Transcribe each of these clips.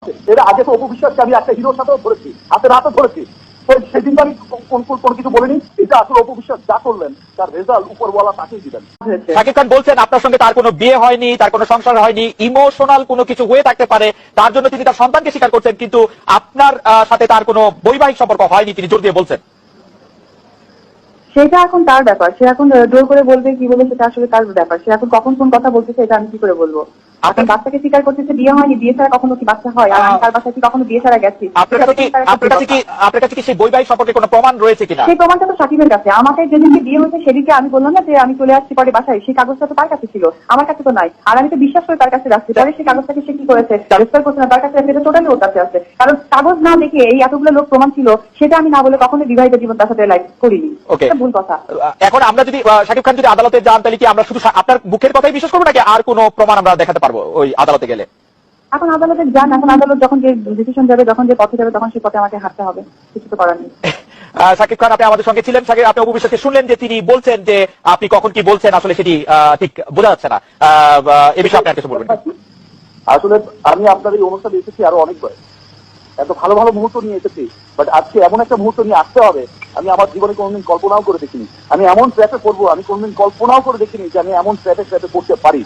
এর আগে তো অপবিশ্বাসকে আমি একটা হিরোর সাথেও ধরেছি, হাতে রাতে ধরেছি। সেদিন তো আমি কোনো কিছু বলিনি। এটা আসলে অপবিশ্বাস যা করলেন তার রেজাল্ট উপরওয়ালা তাকেই দিবেন। শাকিব খান বলছেন আপনার সঙ্গে তার কোনো বিয়ে হয়নি, তার কোনো সংসার হয়নি, ইমোশনাল কোনো কিছু হয়ে থাকতে পারে, তার জন্য তিনি তার সন্তানকে স্বীকার করছেন, কিন্তু আপনার সাথে তার কোনো বৈবাহিক সম্পর্ক হয়নি তিনি জোর দিয়ে বলছেন। সেটা এখন তার ব্যাপার, সে এখন জোর করে বলবে কি বলবে সেটা আসলে তার ব্যাপার। সে এখন কখন কোন কথা বলতেছে এটা আমি কি করে বলবো? এখন বাচ্চাকে স্বীকার করতেছে বিয়ে হয়নি, বিয়ে ছাড়া কখনো কি বাচ্চা হয়? আর আমি তার বাসায় কি কখনো বিয়ে ছাড়া গেছি? আপনার কাছে কি সেই বৈবাহিক সম্পর্কে কোনো প্রমাণ রয়েছে কিনা? সেই প্রমাণটা তো সাকিবের কাছে। আমাকে যেদিনকে বিয়ে হয়েছে সেদিকে আমি বললাম না যে আমি চলে আসছি পরে বাসায়, সেই কাগজটা তো তার কাছে ছিল, আমার কাছে তো নাই। আর আমি তো বিশ্বাস করে তার কাছে রাখছি। পরে সেই কাগজটাকে সে কি করেছে, রেজিস্টার করছে না, তার কাছে সেটা টোটালি ওর কাছে আছে। কারণ কাগজ না দেখে এই এতগুলো লোক প্রমাণ ছিল, সেটা আমি না বলে কখনো বিবাহিত জীবন তার সাথে লাইফ করিনি। এটা ভুল কথা। এখন আমরা যদি শাকিব খান যদি আদালতে যান তাহলে কি আমরা শুধু আপনার মুখের কথাই বিশ্বাস করবো নাকি আর কোনো প্রমাণ আমরা দেখাতে পারবো ওই আদালতে গেলে? এখন আদালতে যান, এখন আদালত যখন যে ডিসিশন যাবে, যখন যে পথে যাবে, তখন সেই পথে আমাকে হাঁটতে হবে, কিছু তো করার নেই। শাকিব খান, আপনি আমাদের সঙ্গে ছিলেন। আপনি অপবিশ্বাসকে শুনলেন যে তিনি বলছেন যে আপনি কখন কি বলছেন আসলে সেটি ঠিক বোঝা যাচ্ছে না। এ বিষয়ে আপনি আর কিছু বলবেন? আসলে আমি আপনার এই অনুষ্ঠানে এসেছি আরো অনেকবার, এত ভালো ভালো মুহূর্ত নিয়ে এসেছি, বাট আজকে এমন একটা মুহূর্ত নিয়ে আসতে হবে আমি আমার জীবনে কোনোদিন কল্পনাও করে দেখিনি। আমি এমন ট্র্যাপে পড়বো আমি কোনোদিন কল্পনাও করে দেখিনি যে আমি এমন ট্র্যাপে পড়তে পারি।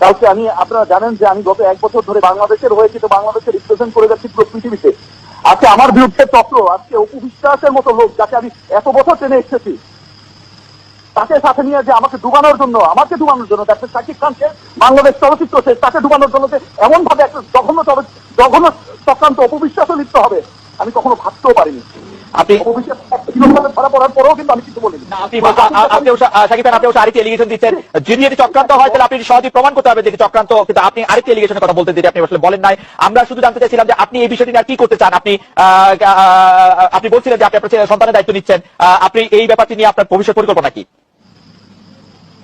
কালকে আমি, আপনারা জানেন যে আমি গত 1 বছর ধরে বাংলাদেশের হয়েছি, তো বাংলাদেশের রিপ্রেজেন্ট করে যাচ্ছি পুরো পৃথিবীতে। আজকে আমার বিরুদ্ধে চক্র, আজকে অপবিশ্বাসের মতো লোক যাকে আমি এত বছর টেনে এসেছি, তাকে সাথে নিয়ে যে আমাকে ডুবানোর জন্য ডাক্তার শাকিব খানকে, বাংলাদেশ চলচ্চিত্র সে তাকে ডুবানোর জন্য যে এমন ভাবে একটা জঘন্য চক্রান্ত অপবিশ্বাসও লিপ্ত হবে আমি কখনো ভাবতেও পারিনি। আপনি অপবিশ্বাস ধরা পড়ার পরেও কিন্তু আমি কিছু বলিনি। শাকিব খান, আপনি আরেকটি এলিগেশন দিচ্ছেন, যদি এটি চক্রান্ত হয় তাহলে আপনি সহজে প্রমাণ করতে হবে যে এটি চক্রান্ত, কিন্তু আপনি আরেকটি এলিগেশনের কথা বলতে দিতে আপনি আসলে বলেন নাই। আমরা শুধু জানতে চাইছিলাম যে আপনি এই বিষয়টি নিয়ে কি করতে চান। আপনি বলছিলেন যে আপনি আপনার সন্তানের দায়িত্ব নিচ্ছেন, আপনি এই ব্যাপারটি নিয়ে আপনার ভবিষ্যৎ পরিকল্পনা কি?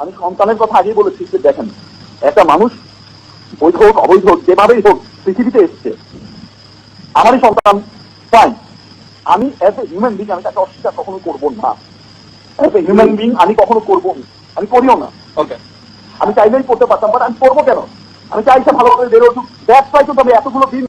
আমি সন্তানের কথা আগেই বলেছি যে দেখেন, একটা মানুষ বৈধ হোক অবৈধ হোক যেভাবেই হোক পৃথিবীতে এসছে, আমারই সন্তান, ফাইন। আমি এজ এ হিউম্যান বিং আমি তাকে অস্বীকার কখনো করবো না। এজ এ হিউম্যান বিং আমি কখনো করবো না, আমি করিও না। ওকে, আমি চাইলেই করতে পারতাম, বাট আমি করবো কেন? আমি চাইছে ভালোভাবে বেরো উঠুক, দ্যাটস ওয়াই। কিন্তু আমি এতগুলো দিন